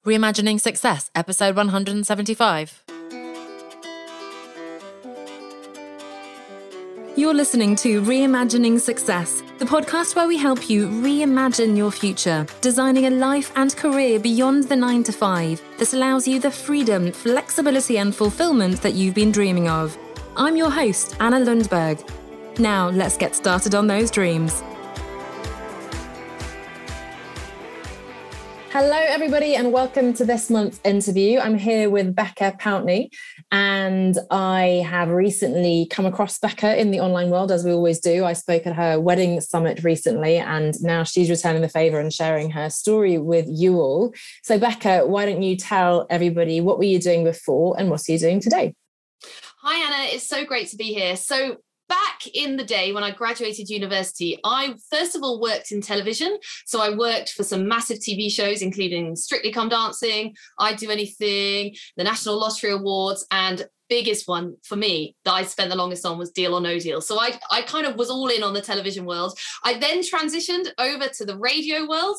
Reimagining Success, episode 175. You're listening to Reimagining Success, the podcast where we help you reimagine your future, designing a life and career beyond the 9 to 5 that allows you the freedom, flexibility and fulfillment that you've been dreaming of. I'm your host, Anna Lundberg. Now, let's get started on those dreams. Hello, everybody, and welcome to this month's interview. I'm here with Becca Pountney, and I have recently come across Becca in the online world, as we always do. I spoke at her wedding summit recently, and now she's returning the favour and sharing her story with you all. So, Becca, why don't you tell everybody what were you doing before and what are you doing today? Hi, Anna. It's so great to be here. So, back in the day when I graduated university, I first of all worked in television. So I worked for some massive TV shows, including Strictly Come Dancing, I'd Do Anything, the National Lottery Awards, and biggest one for me that I spent the longest on was Deal or No Deal. So I kind of was all in on the television world. I then transitioned over to the radio world.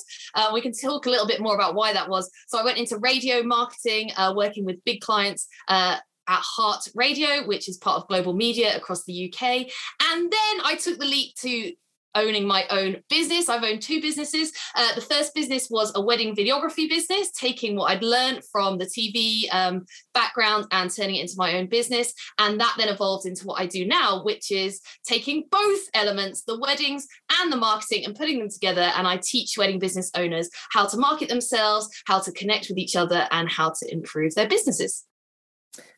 We can talk a little bit more about why that was. So I went into radio marketing, working with big clients, at Heart Radio, which is part of global media across the UK. And then I took the leap to owning my own business. I've owned two businesses. The first business was a wedding videography business, taking what I'd learned from the TV background and turning it into my own business. And that then evolved into what I do now, which is taking both elements, the weddings and the marketing, and putting them together. And I teach wedding business owners how to market themselves, how to connect with each other, and how to improve their businesses.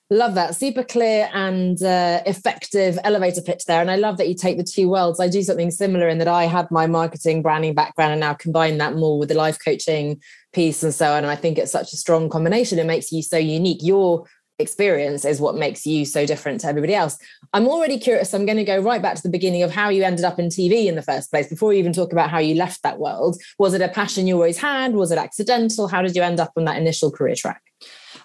Love that. Super clear and effective elevator pitch there. And I love that you take the two worlds. I do something similar in that I have my marketing branding background and now combine that more with the life coaching piece and so on. And I think it's such a strong combination. It makes you so unique. Your experience is what makes you so different to everybody else. I'm already curious. So I'm going to go right back to the beginning of how you ended up in TV in the first place, before you even talk about how you left that world. Was it a passion you always had? Was it accidental? How did you end up on that initial career track?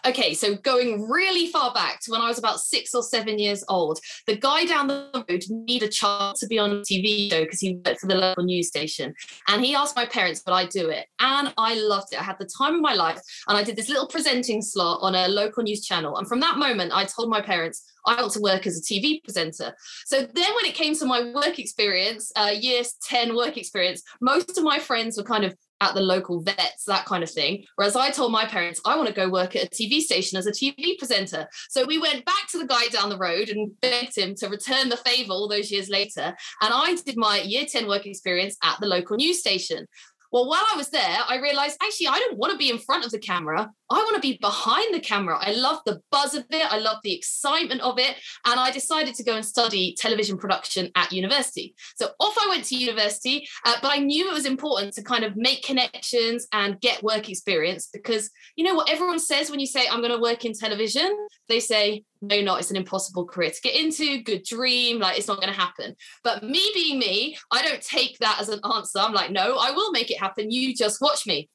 Okay, so going really far back to when I was about 6 or 7 years old, the guy down the road needed a child to be on a TV show because he worked for the local news station. And he asked my parents would I do it. And I loved it. I had the time of my life. And I did this little presenting slot on a local news channel. And from that moment, I told my parents, I want to work as a TV presenter. So then when it came to my work experience, year 10 work experience, most of my friends were kind of at the local vets, that kind of thing. Whereas I told my parents, I want to go work at a TV station as a TV presenter. So we went back to the guy down the road and begged him to return the favor all those years later. And I did my year 10 work experience at the local news station. Well, while I was there, I realized, actually, I don't want to be in front of the camera. I want to be behind the camera. I love the buzz of it. I love the excitement of it. And I decided to go and study television production at university. So off I went to university, but I knew it was important to kind of make connections and get work experience, because you know what everyone says when you say, I'm going to work in television? They say, no, you're not. It's an impossible career to get into. Good dream. Like, it's not going to happen. But me being me, I don't take that as an answer. I'm like, no, I will make it happen. You just watch me.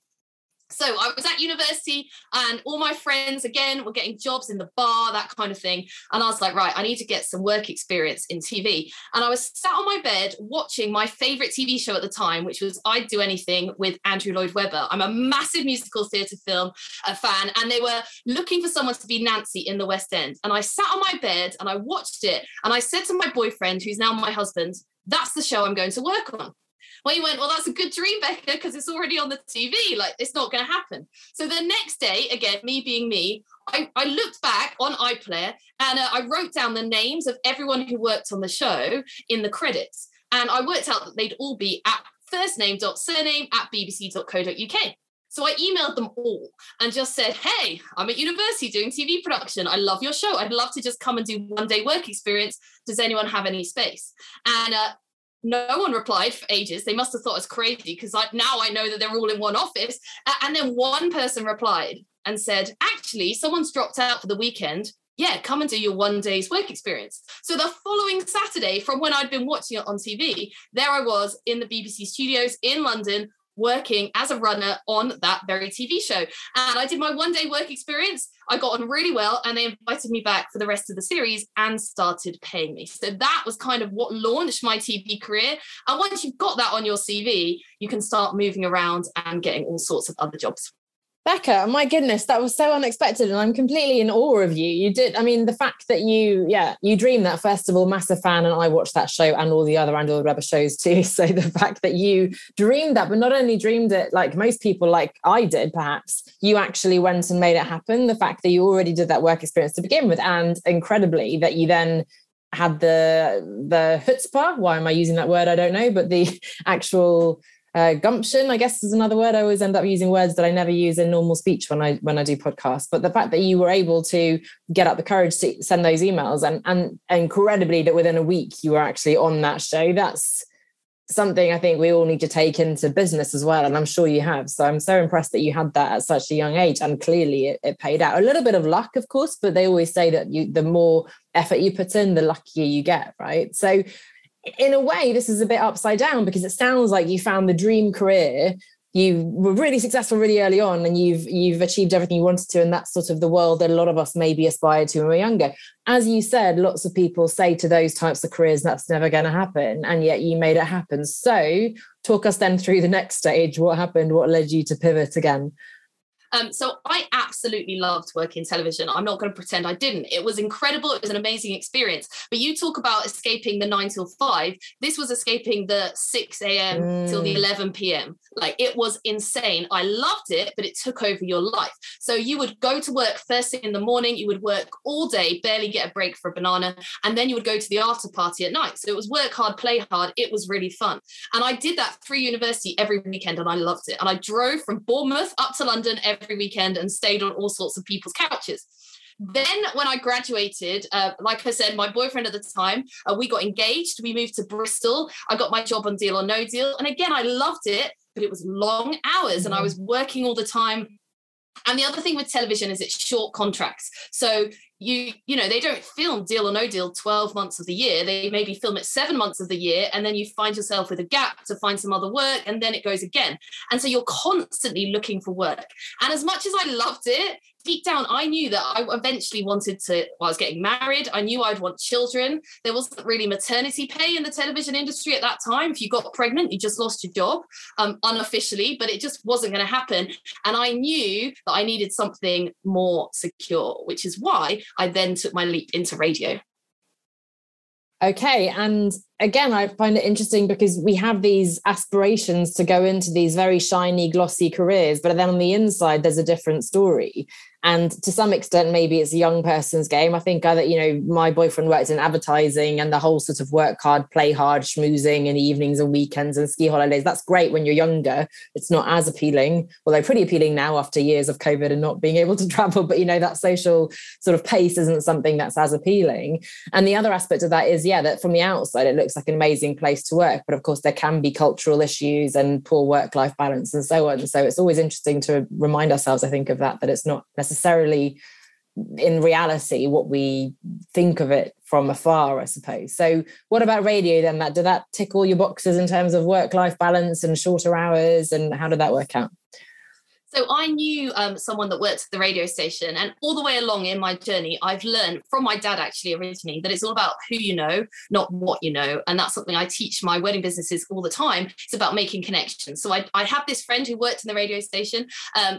So I was at university and all my friends, again, were getting jobs in the bar, that kind of thing. And I was like, right, I need to get some work experience in TV. And I was sat on my bed watching my favorite TV show at the time, which was I'd Do Anything with Andrew Lloyd Webber. I'm a massive musical theatre film fan, and they were looking for someone to be Nancy in the West End. And I sat on my bed and I watched it. And I said to my boyfriend, who's now my husband, that's the show I'm going to work on. Well, he went, well, that's a good dream, Becca, because it's already on the TV. Like, it's not going to happen. So the next day, again, me being me, I looked back on iPlayer and I wrote down the names of everyone who worked on the show in the credits. And I worked out that they'd all be at firstname.surname@bbc.co.uk. So I emailed them all and just said, hey, I'm at university doing TV production. I love your show. I'd love to just come and do one day work experience. Does anyone have any space? And no one replied for ages. They must have thought I was crazy, because now I know that they're all in one office. And then one person replied and said, actually, someone's dropped out for the weekend. Yeah, come and do your one day's work experience. So the following Saturday, from when I'd been watching it on TV, there I was in the BBC studios in London, working as a runner on that very TV show. And I did my one day work experience. I got on really well, and they invited me back for the rest of the series and started paying me. So that was kind of what launched my TV career. And once you've got that on your CV, you can start moving around and getting all sorts of other jobs. Becca, my goodness, that was so unexpected. And I'm completely in awe of you. You did. I mean, the fact that you dreamed that, first of all, massive fan. And I watched that show and all the other Andor Rubber shows too. So the fact that you dreamed that, but not only dreamed it like most people, like I did, perhaps, you actually went and made it happen. The fact that you already did that work experience to begin with, and incredibly that you then had the chutzpah. Why am I using that word? I don't know. But the actual gumption, I guess, is another word. I always end up using words that I never use in normal speech when I do podcasts. But the fact that you were able to get up the courage to send those emails, and incredibly that within a week you were actually on that show, that's something I think we all need to take into business as well. And I'm sure you have. So I'm so impressed that you had that at such a young age. And clearly it paid out. A little bit of luck, of course, but they always say that the more effort you put in, the luckier you get, right? So in a way, this is a bit upside down, because it sounds like you found the dream career. You were really successful really early on, and you've achieved everything you wanted to. And that's sort of the world that a lot of us maybe aspired to when we were younger. As you said, lots of people say to those types of careers, that's never going to happen. And yet you made it happen. So talk us then through the next stage. What happened? What led you to pivot again? So I absolutely loved working in television. I'm not going to pretend I didn't. It was incredible. It was an amazing experience. But you talk about escaping the 9 till 5. This was escaping the 6 a.m. till the 11 p.m. Like, it was insane. I loved it, but it took over your life. So you would go to work first thing in the morning. You would work all day, barely get a break for a banana. And then you would go to the after party at night. So it was work hard, play hard. It was really fun. And I did that through university every weekend, and I loved it. And I drove from Bournemouth up to London every weekend and stayed on all sorts of people's couches. Then when I graduated, like I said, my boyfriend at the time, we got engaged. We moved to Bristol. I got my job on Deal or No Deal. And again, I loved it, but it was long hours and I was working all the time. And the other thing with television is it's short contracts. So you know, they don't film Deal or No Deal 12 months of the year. They maybe film it 7 months of the year, and then you find yourself with a gap to find some other work, and then it goes again. And so you're constantly looking for work. And as much as I loved it, deep down, I knew that I eventually wanted to, well, I was getting married. I knew I'd want children. There wasn't really maternity pay in the television industry at that time. If you got pregnant, you just lost your job, unofficially, but it just wasn't going to happen. And I knew that I needed something more secure, which is why I then took my leap into radio. Okay. And again, I find it interesting because we have these aspirations to go into these very shiny, glossy careers, but then on the inside, there's a different story. And to some extent, maybe it's a young person's game. I think that, you know, my boyfriend worked in advertising, and the whole sort of work hard, play hard, schmoozing in evenings and weekends and ski holidays. That's great when you're younger. It's not as appealing, although pretty appealing now after years of COVID and not being able to travel. But, you know, that social sort of pace isn't something that's as appealing. And the other aspect of that is, that from the outside, it looks like an amazing place to work. But of course, there can be cultural issues and poor work-life balance and so on. So it's always interesting to remind ourselves, I think, of that it's not necessarily in reality what we think of it from afar, I suppose. So what about radio then? Did that tick all your boxes in terms of work-life balance and shorter hours? And how did that work out? So I knew someone that worked at the radio station, and all the way along in my journey, I've learned from my dad actually originally that it's all about who you know, not what you know. And that's something I teach my wedding businesses all the time. It's about making connections. So I have this friend who worked in the radio station.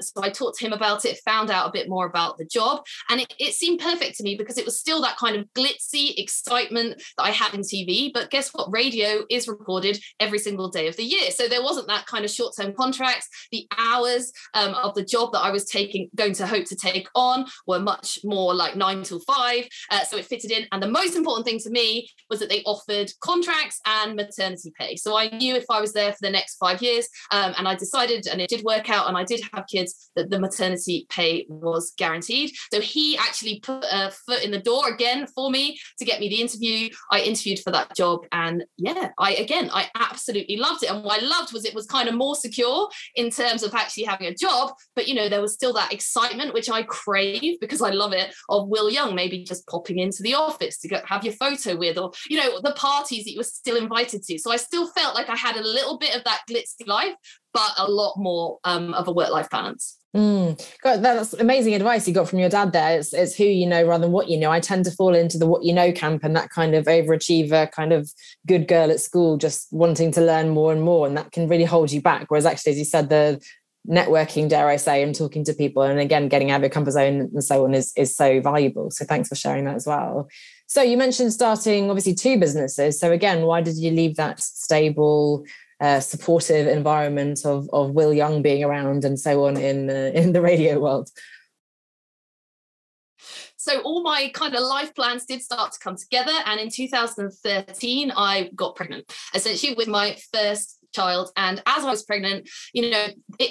So I talked to him about it, found out a bit more about the job. And it seemed perfect to me because it was still that kind of glitzy excitement that I had in TV. But guess what? Radio is recorded every single day of the year. So there wasn't that kind of short-term contracts. The hours of the job that I was going to hope to take on were much more like 9 till 5. So it fitted in. And the most important thing to me was that they offered contracts and maternity pay. So I knew if I was there for the next 5 years, and I decided, and it did work out, and I did have kids, that the maternity pay was guaranteed. So he actually put a foot in the door again for me to get me the interview. I interviewed for that job, and I absolutely loved it. And what I loved was it was kind of more secure in terms of actually having a job, but you know, there was still that excitement which I crave because I love it, of Will Young maybe just popping into the office to go have your photo with, or you know, the parties that you were still invited to. So I still felt like I had a little bit of that glitzy life, but a lot more of a work-life balance. God, that's amazing advice you got from your dad there. It's who you know rather than what you know. I tend to fall into the what you know camp, and that kind of overachiever, kind of good girl at school, just wanting to learn more and more, and that can really hold you back. Whereas actually, as you said, the networking, dare I say, and talking to people, and again, getting out of your comfort zone and so on is so valuable. So thanks for sharing that as well. So you mentioned starting obviously 2 businesses. So again, why did you leave that stable, supportive environment of Will Young being around and so on in the radio world? So all my kind of life plans did start to come together. And in 2013, I got pregnant, essentially with my first child. And as I was pregnant,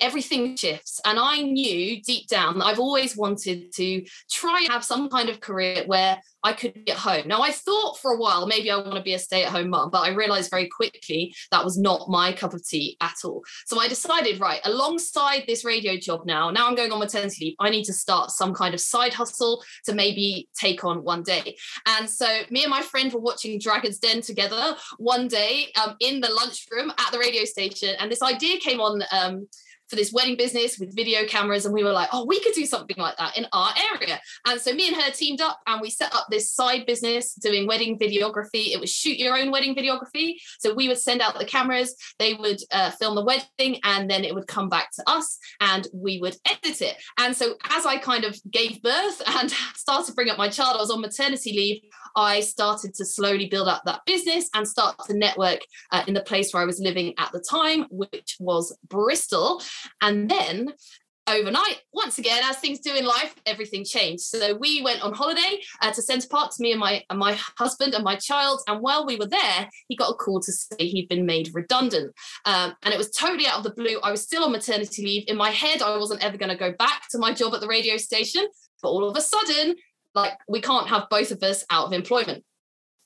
everything shifts. And I knew deep down that I've always wanted to try and have some kind of career where I could be at home. Now, I thought for a while, maybe I want to be a stay-at-home mum, but I realized very quickly that was not my cup of tea at all. So I decided, right, alongside this radio job now I'm going on maternity leave, I need to start some kind of side hustle to maybe take on one day. And so me and my friend were watching Dragon's Den together one day in the lunchroom at the radio station. And this idea came on for this wedding business with video cameras. And we were like, oh, we could do something like that in our area. And so me and her teamed up and we set up this side business doing wedding videography. It was shoot your own wedding videography. So we would send out the cameras, they would film the wedding, and then it would come back to us and we would edit it. And so as I kind of gave birth and started to bring up my child, I was on maternity leave, I started to slowly build up that business and start to network in the place where I was living at the time, which was Bristol. And then overnight, once again, as things do in life, everything changed. So we went on holiday to Centre Parks, me and my husband and my child. And while we were there, he got a call to say he'd been made redundant. And it was totally out of the blue. I was still on maternity leave. In my head, I wasn't ever going to go back to my job at the radio station. But all of a sudden, we can't have both of us out of employment.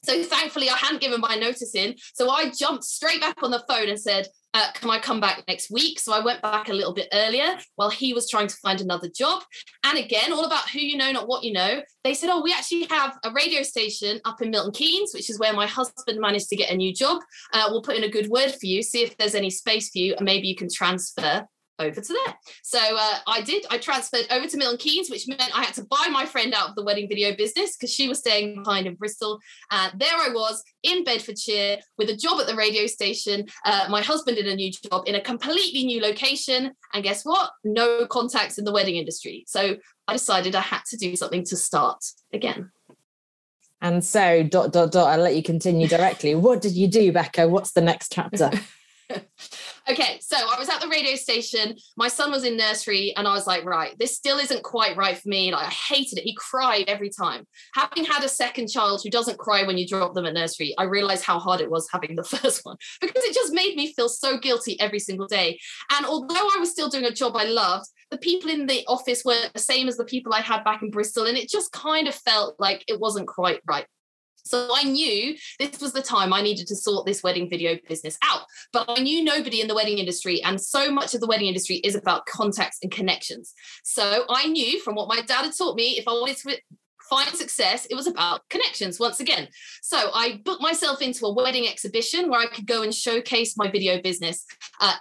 So thankfully, I hadn't given my notice in. So I jumped straight back on the phone and said, can I come back next week? So I went back a little bit earlier while he was trying to find another job. And again, all about who you know, not what you know. They said, oh, we actually have a radio station up in Milton Keynes, which is where my husband managed to get a new job. We'll put in a good word for you, see if there's any space for you, and maybe you can transfer over to there. So I did. I transferred over to Milton Keynes, which meant I had to buy my friend out of the wedding video business because she was staying behind in Bristol. And there I was in Bedfordshire with a job at the radio station. My husband in a new job in a completely new location. And guess what? No contacts in the wedding industry. So I decided I had to do something to start again. And so ... I'll let you continue directly. What did you do, Becca? What's the next chapter? Okay, so I was at the radio station. My son was in nursery and I was like, right, this still isn't quite right for me. I hated it. He cried every time. Having had a second child who doesn't cry when you drop them at nursery, I realized how hard it was having the first one because it just made me feel so guilty every single day. And although I was still doing a job I loved, the people in the office weren't the same as the people I had back in Bristol. And it just kind of felt like it wasn't quite right. So I knew this was the time I needed to sort this wedding video business out. But I knew nobody in the wedding industry, and so much of the wedding industry is about contacts and connections. So I knew from what my dad had taught me, if I wanted to find success, it was about connections once again. So I booked myself into a wedding exhibition where I could go and showcase my video business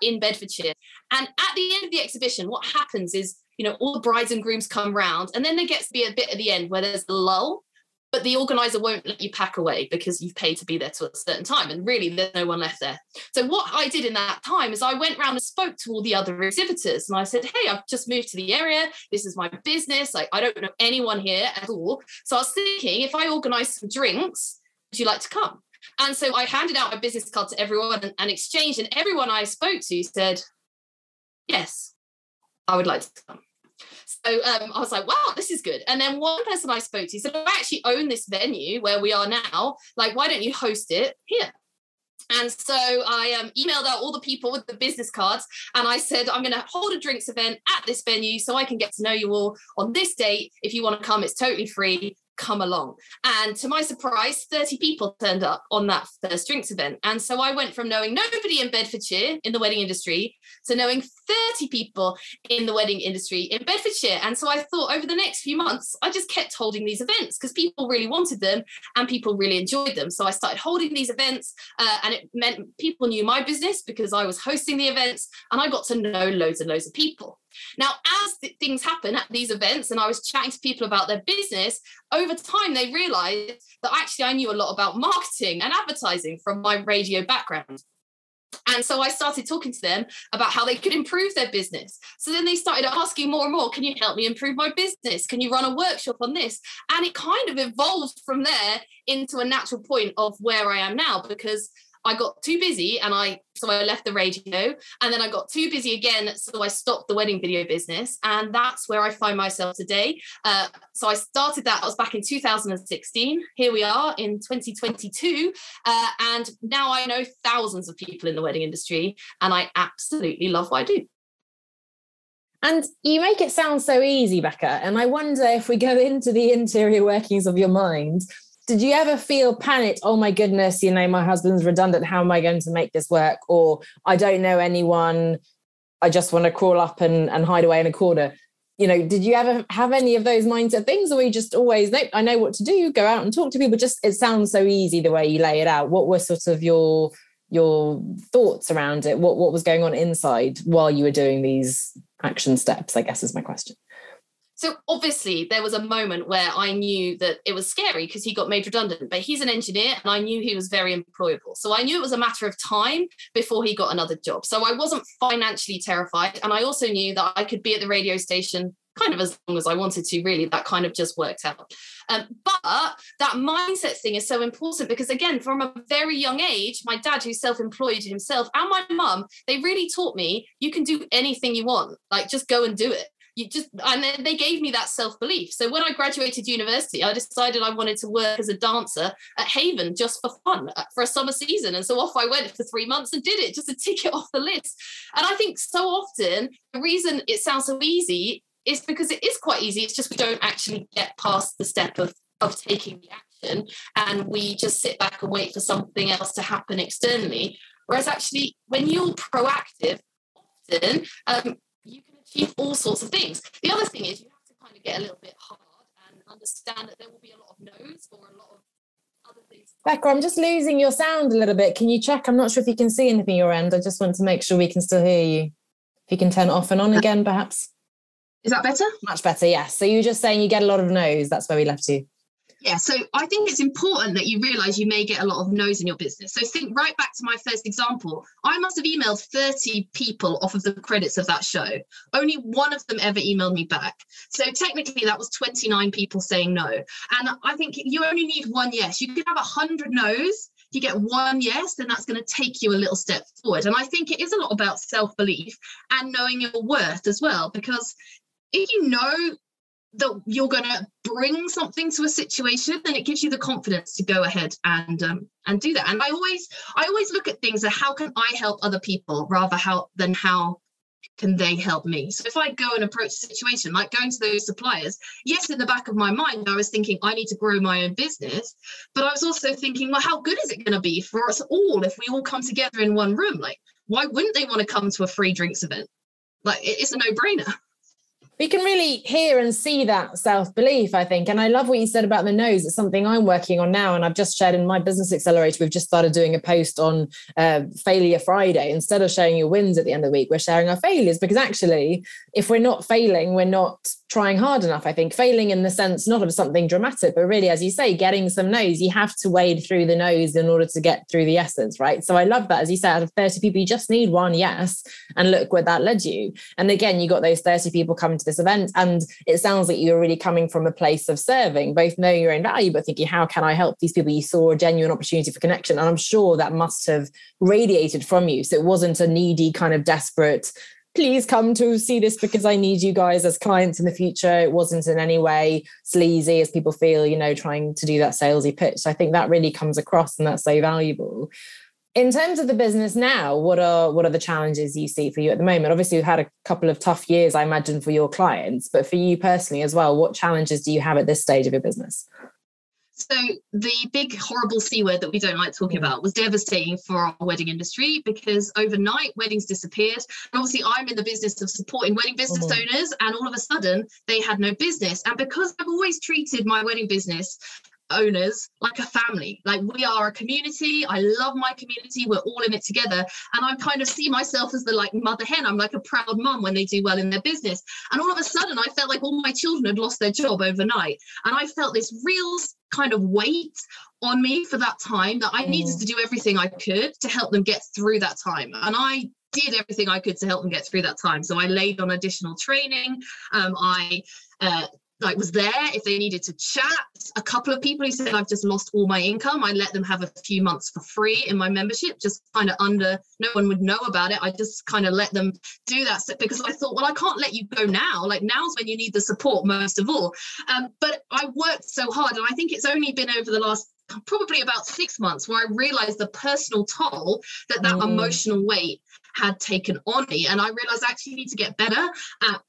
in Bedfordshire. And at the end of the exhibition, what happens is, all the brides and grooms come round, and then there gets to be a bit at the end where there's a lull. But the organizer won't let you pack away because you've paid to be there to a certain time. And really, there's no one left there. So what I did in that time is I went around and spoke to all the other exhibitors. And I said, hey, I've just moved to the area. This is my business. I don't know anyone here at all. So I was thinking, if I organize some drinks, would you like to come? And so I handed out my business card to everyone and exchanged. And everyone I spoke to said, yes, I would like to come. So I was like, wow, this is good. And then one person I spoke to said, I actually own this venue where we are now. Why don't you host it here? And so I emailed out all the people with the business cards and I said, I'm going to hold a drinks event at this venue so I can get to know you all on this date. If you want to come, it's totally free. Come along. And to my surprise, 30 people turned up on that first drinks event. And so I went from knowing nobody in Bedfordshire in the wedding industry to knowing 30 people in the wedding industry in Bedfordshire. And so I thought over the next few months, I just kept holding these events because people really wanted them and people really enjoyed them. So I started holding these events and it meant people knew my business because I was hosting the events and I got to know loads and loads of people. Now, as things happen at these events and I was chatting to people about their business, over time they realized that actually I knew a lot about marketing and advertising from my radio background. And so I started talking to them about how they could improve their business. So then they started asking more and more, can you help me improve my business? Can you run a workshop on this? And it kind of evolved from there into a natural point of where I am now, because I got too busy so I left the radio, and then I got too busy again. So I stopped the wedding video business, and that's where I find myself today. So I started that, I was back in 2016. Here we are in 2022. And now I know thousands of people in the wedding industry, and I absolutely love what I do. And you make it sound so easy, Becca. And I wonder if we go into the interior workings of your mind, did you ever feel panicked? Oh my goodness, my husband's redundant. How am I going to make this work? Or I don't know anyone. I just want to crawl up and hide away in a corner. Did you ever have any of those mindset things? Or were you just always, nope, I know what to do, go out and talk to people? Just, it sounds so easy the way you lay it out. What were sort of your thoughts around it? What was going on inside while you were doing these action steps, I guess is my question. So obviously there was a moment where I knew that it was scary because he got made redundant, but he's an engineer and I knew he was very employable. So I knew it was a matter of time before he got another job. So I wasn't financially terrified. And I also knew that I could be at the radio station kind of as long as I wanted to, really. That kind of just worked out. But that mindset thing is so important because, again, from a very young age, my dad, who's self-employed himself, and my mum, they really taught me you can do anything you want. Like, just go and do it. And then they gave me that self-belief. So when I graduated university, I decided I wanted to work as a dancer at Haven just for fun, for a summer season. And so off I went for 3 months and did it, just to tick it off the list. And I think so often the reason it sounds so easy is because it is quite easy. It's just we don't actually get past the step of taking the action, and we just sit back and wait for something else to happen externally. Whereas actually, when you're proactive, often you can achieve all sorts of things. The other thing is you have to kind of get a little bit hard and understand that there will be a lot of no's or a lot of other things. Becca, I'm just losing your sound a little bit. Can you check? I'm not sure if you can see anything your end. I just want to make sure we can still hear you. If you can turn it off and on again, perhaps. Is that better? Much better, yes. So you were just saying you get a lot of no's. That's where we left you. Yeah, so I think it's important that you realise you may get a lot of no's in your business. So think right back to my first example. I must have emailed 30 people off of the credits of that show. Only one of them ever emailed me back. So technically that was 29 people saying no. And I think you only need one yes. You could have 100 no's. You get one yes, then that's going to take you a little step forward. And I think it is a lot about self-belief and knowing your worth as well. Because if you know that you're going to bring something to a situation, then it gives you the confidence to go ahead and do that. And I always look at things as how can I help other people rather than how can they help me. So if I go and approach a situation like going to those suppliers, yes, in the back of my mind I was thinking I need to grow my own business, but I was also thinking, well, how good is it going to be for us all if we all come together in one room? Like, why wouldn't they want to come to a free drinks event? Like, it's a no-brainer. We can really hear and see that self-belief, I think. And I love what you said about the no's. It's something I'm working on now. And I've just shared in my business accelerator, we've just started doing a post on Failure Friday. Instead of sharing your wins at the end of the week, we're sharing our failures, because actually, if we're not failing, we're not trying hard enough. I think failing in the sense, not of something dramatic, but really, as you say, getting some no's. You have to wade through the no's in order to get through the yeses, right? So I love that. As you said, out of 30 people, you just need one yes. And look where that led you. And again, you got those 30 people coming to this event. And it sounds like you're really coming from a place of serving, both knowing your own value, but thinking, how can I help these people? You saw a genuine opportunity for connection. And I'm sure that must have radiated from you. So it wasn't a needy kind of desperate, please come to see this because I need you guys as clients in the future. It wasn't in any way sleazy, as people feel, trying to do that salesy pitch. So I think that really comes across, and that's so valuable. In terms of the business now, what are the challenges you see for you at the moment? Obviously, you've had a couple of tough years, I imagine, for your clients, but for you personally as well, what challenges do you have at this stage of your business? So the big horrible C word that we don't like talking about was devastating for our wedding industry, because overnight weddings disappeared. And obviously I'm in the business of supporting wedding business owners, and all of a sudden they had no business. And because I've always treated my wedding business owners like a family, like we are a community. I love my community. We're all in it together. And I kind of see myself as the mother hen. I'm like a proud mum when they do well in their business. And all of a sudden I felt like all my children had lost their job overnight. And I felt this real kind of weight on me for that time that I needed to do everything I could to help them get through that time. And I did everything I could to help them get through that time. So I laid on additional training. I was there if they needed to chat. A couple of people who said, I've just lost all my income, I let them have a few months for free in my membership, just kind of no one would know about it. I just kind of let them do that because I thought, well, I can't let you go now. Like, now's when you need the support most of all. But I worked so hard, and I think it's only been over the last probably about 6 months where I realized the personal toll that emotional weight had taken on me. And I realized I actually need to get better at,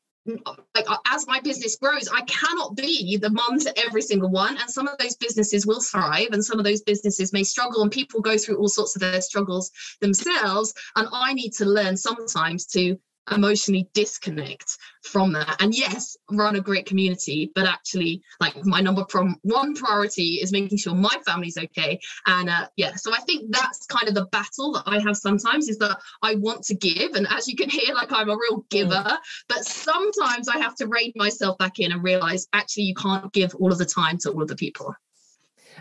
like, as my business grows, I cannot be the mum to every single one, and some of those businesses will thrive and some of those businesses may struggle, and people go through all sorts of their struggles themselves, and I need to learn sometimes to emotionally disconnect from that. And yes, run a great community, but actually, like, my number one priority is making sure my family's okay. And so I think that's kind of the battle that I have sometimes, is that I want to give, and as you can hear, like, I'm a real giver, but sometimes I have to rein myself back in and realize actually you can't give all of the time to all of the people.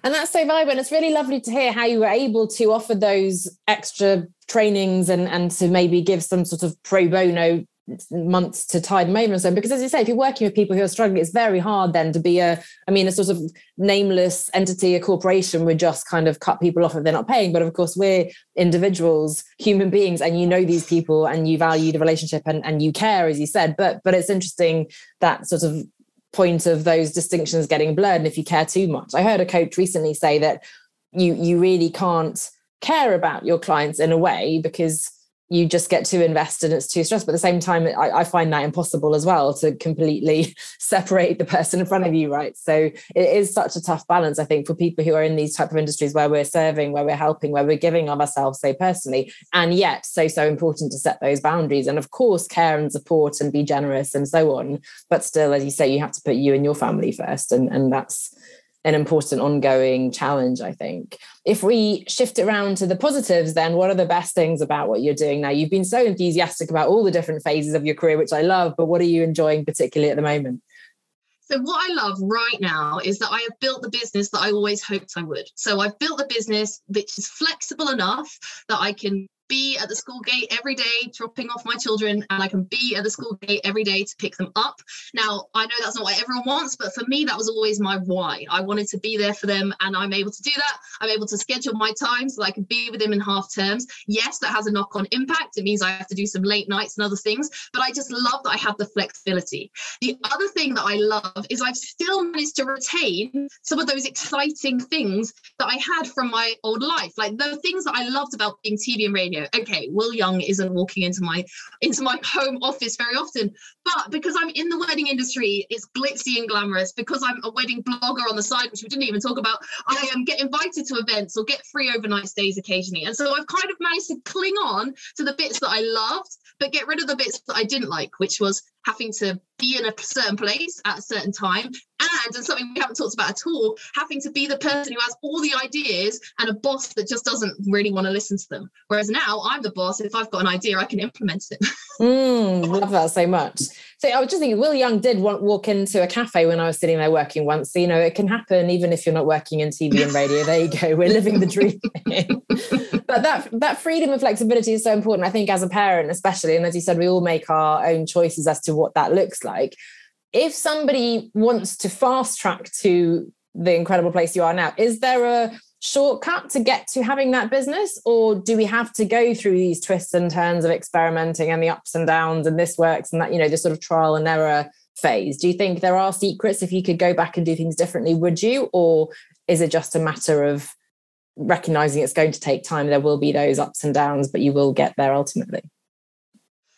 And that's so valuable. And it's really lovely to hear how you were able to offer those extra trainings and to maybe give some sort of pro bono months to tide them over and so on. Because as you say, if you're working with people who are struggling, it's very hard then to be a sort of nameless entity, a corporation would just kind of cut people off if they're not paying. But of course, we're individuals, human beings, and you know these people and you value the relationship and you care, as you said. But it's interesting that sort of point of those distinctions getting blurred, and if you care too much. I heard a coach recently say that you really can't care about your clients in a way because you just get too invested and it's too stressed. But at the same time, I find that impossible as well, to completely separate the person in front of you, right? So it is such a tough balance, I think, for people who are in these type of industries where we're serving, where we're helping, where we're giving of ourselves, say personally, and yet so important to set those boundaries and of course care and support and be generous and so on. But still, as you say, you have to put you and your family first, and that's an important ongoing challenge, I think. If we shift it around to the positives, then what are the best things about what you're doing now? You've been so enthusiastic about all the different phases of your career, which I love, but what are you enjoying particularly at the moment? So what I love right now is that I have built the business that I always hoped I would. So I've built a business which is flexible enough that I can be at the school gate every day dropping off my children, and I can be at the school gate every day to pick them up. Now, I know that's not what everyone wants, but for me, that was always my why. I wanted to be there for them, and I'm able to do that. I'm able to schedule my time so that I can be with them in half terms. Yes, that has a knock-on impact. It means I have to do some late nights and other things, but I just love that I have the flexibility. The other thing that I love is I've still managed to retain some of those exciting things that I had from my old life, like the things that I loved about being TV and radio. Okay, Will Young isn't walking into my home office very often, but because I'm in the wedding industry, it's glitzy and glamorous. Because I'm a wedding blogger on the side, which we didn't even talk about, I get invited to events or get free overnight stays occasionally. And so I've kind of managed to cling on to the bits that I loved, but get rid of the bits that I didn't like, which was having to be in a certain place at a certain time, and something we haven't talked about at all, having to be the person who has all the ideas and a boss that just doesn't really want to listen to them. Whereas now I'm the boss. If I've got an idea, I can implement it. Love that so much. So I was just thinking, Will Young did walk into a cafe when I was sitting there working once. So, it can happen even if you're not working in TV and radio. There you go. We're living the dream. But that freedom and flexibility is so important, I think, as a parent, especially. And as you said, we all make our own choices as to what that looks like. If somebody wants to fast track to the incredible place you are now, is there a shortcut to get to having that business, or do we have to go through these twists and turns of experimenting and the ups and downs and this works and that, this sort of trial and error phase? Do you think there are secrets? If you could go back and do things differently, would you? Or is it just a matter of recognizing it's going to take time? There will be those ups and downs, but you will get there ultimately.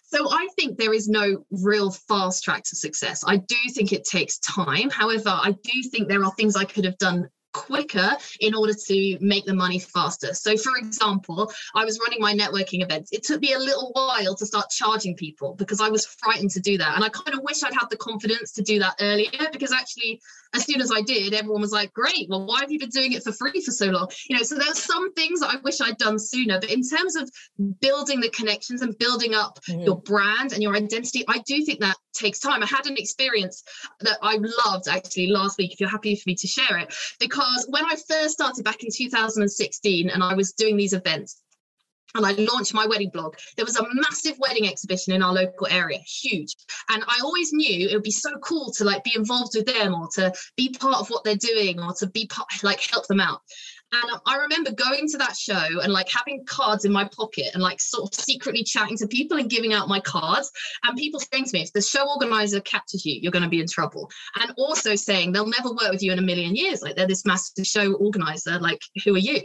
So I think there is no real fast track to success. I do think it takes time. However, I do think there are things I could have done quicker in order to make the money faster. So for example, I was running my networking events. It took me a little while to start charging people because I was frightened to do that. And I kind of wish I'd had the confidence to do that earlier, because actually, as soon as I did, everyone was like, great, well, why have you been doing it for free for so long? So there's some things that I wish I'd done sooner. But in terms of building the connections and building up your brand and your identity, I do think that takes time. I had an experience that I loved actually last week, if you're happy for me to share it, because because when I first started back in 2016 and I was doing these events, and I launched my wedding blog, there was a massive wedding exhibition in our local area, huge. And I always knew it would be so cool to like be involved with them or to be part of what they're doing or to be part, like help them out. And I remember going to that show and like having cards in my pocket and like sort of secretly chatting to people and giving out my cards, and people saying to me, if the show organizer catches you, you're going to be in trouble. And also saying they'll never work with you in a million years. Like they're this massive show organizer. Like, who are you?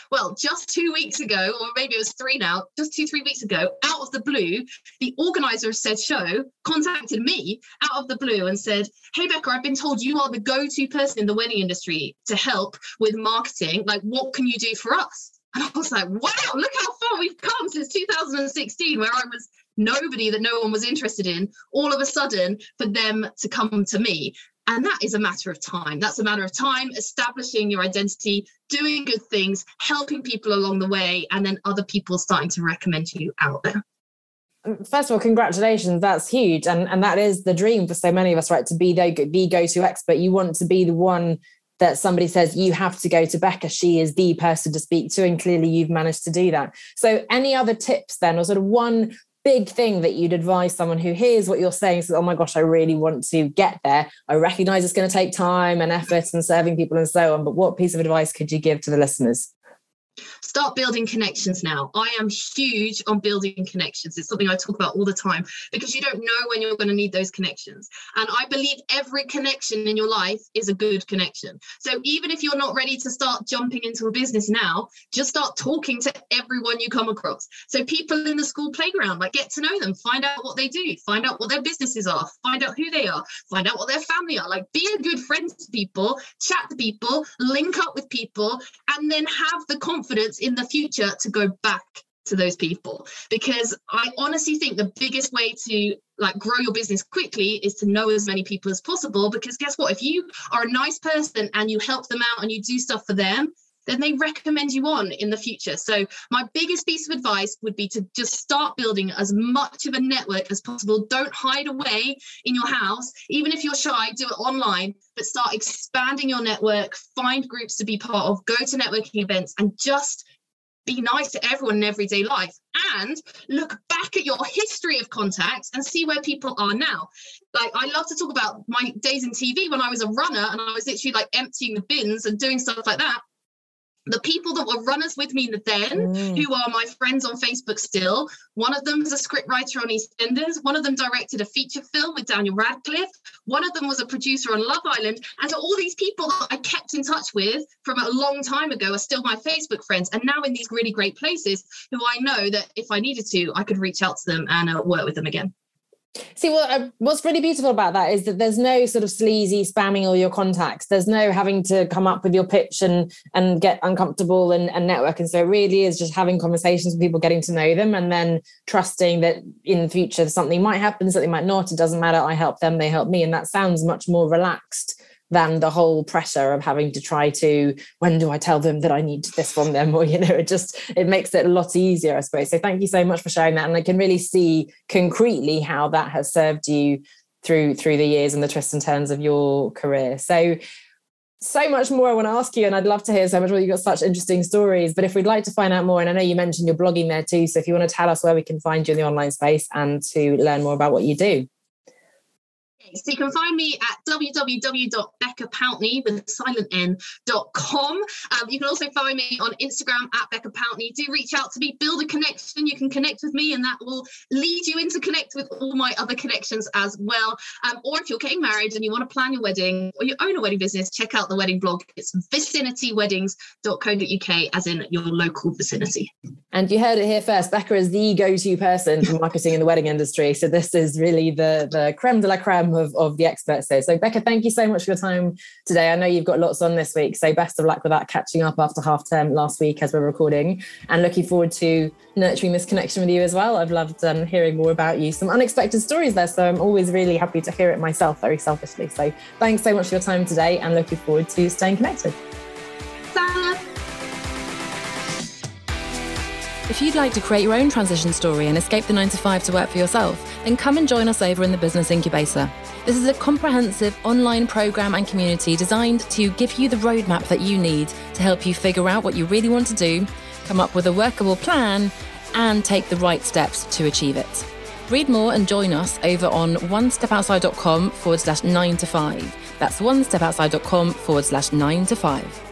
Well, just 2 weeks ago, or maybe it was 3 now, just 2-3 weeks ago, out of the blue, the organizer of said show contacted me out of the blue and said, hey, Becca, I've been told you are the go-to person in the wedding industry to help with marketing. Like, what can you do for us? And I was like, wow, look how far we've come since 2016, where I was nobody that no one was interested in, all of a sudden for them to come to me. And that is a matter of time. That's a matter of time, establishing your identity, doing good things, helping people along the way, and then other people starting to recommend you out there. First of all, congratulations. That's huge. And that is the dream for so many of us, right? To be the go-to expert. You want to be the one that somebody says, you have to go to Becca. She is the person to speak to. And clearly you've managed to do that. So any other tips then, or sort of one big thing that you'd advise someone who hears what you're saying, says, oh my gosh, I really want to get there. I recognize it's going to take time and effort and serving people and so on. But what piece of advice could you give to the listeners? Start building connections now. I am huge on building connections. It's something I talk about all the time because you don't know when you're going to need those connections. And I believe every connection in your life is a good connection. So even if you're not ready to start jumping into a business now, just start talking to everyone you come across. So people in the school playground, like get to know them, find out what they do, find out what their businesses are, find out who they are, find out what their family are. Like be a good friend to people, chat to people, link up with people, and then have the confidence in the future to go back to those people. Because I honestly think the biggest way to like grow your business quickly is to know as many people as possible. Because guess what? If you are a nice person and you help them out and you do stuff for them, then they recommend you on in the future. So my biggest piece of advice would be to just start building as much of a network as possible. Don't hide away in your house. Even if you're shy, do it online, but start expanding your network, find groups to be part of, go to networking events, and just be nice to everyone in everyday life. And look back at your history of contacts and see where people are now. Like I love to talk about my days in TV when I was a runner and I was literally like emptying the bins and doing stuff like that. The people that were runners with me then, who are my friends on Facebook still, one of them is a scriptwriter on EastEnders, one of them directed a feature film with Daniel Radcliffe, one of them was a producer on Love Island, and so all these people that I kept in touch with from a long time ago are still my Facebook friends, and now in these really great places who I know that if I needed to, I could reach out to them and work with them again. See, what's really beautiful about that is that there's no sort of sleazy spamming all your contacts. There's no having to come up with your pitch and get uncomfortable and network. And so it really is just having conversations with people, getting to know them, and then trusting that in the future something might happen, something might not. It doesn't matter. I help them, they help me. And that sounds much more relaxed than the whole pressure of having to try to, when do I tell them that I need this from them? Or, it makes it a lot easier, I suppose. So thank you so much for sharing that. And I can really see concretely how that has served you through the years and the twists and turns of your career. So much more I want to ask you, and I'd love to hear so much more. You've got such interesting stories, but if we'd like to find out more, and I know you mentioned you're blogging there too, so if you want to tell us where we can find you in the online space and to learn more about what you do. So you can find me at www.beccapountney with a silent n.com. You can also find me on Instagram at Becca Pountney. Do reach out to me, build a connection. You can connect with me and that will lead you into connect with all my other connections as well. Or if you're getting married and you want to plan your wedding or you own a wedding business, check out the wedding blog. It's vicinityweddings.co.uk, as in your local vicinity. And you heard it here first. Becca is the go-to person for marketing in the wedding industry. So this is really the creme de la creme of the experts here. So Becca, thank you so much for your time today. I know you've got lots on this week, so best of luck with that, catching up after half term last week as we're recording, and looking forward to nurturing this connection with you as well. I've loved hearing more about you. Some unexpected stories there, so I'm always really happy to hear it myself, very selfishly. So thanks so much for your time today, and looking forward to staying connected. Bye. If you'd like to create your own transition story and escape the 9-to-5 to work for yourself, then come and join us over in the Business Incubator. This is a comprehensive online program and community designed to give you the roadmap that you need to help you figure out what you really want to do, come up with a workable plan, and take the right steps to achieve it. Read more and join us over on onestepoutside.com/9-to-5. That's onestepoutside.com/9-to-5.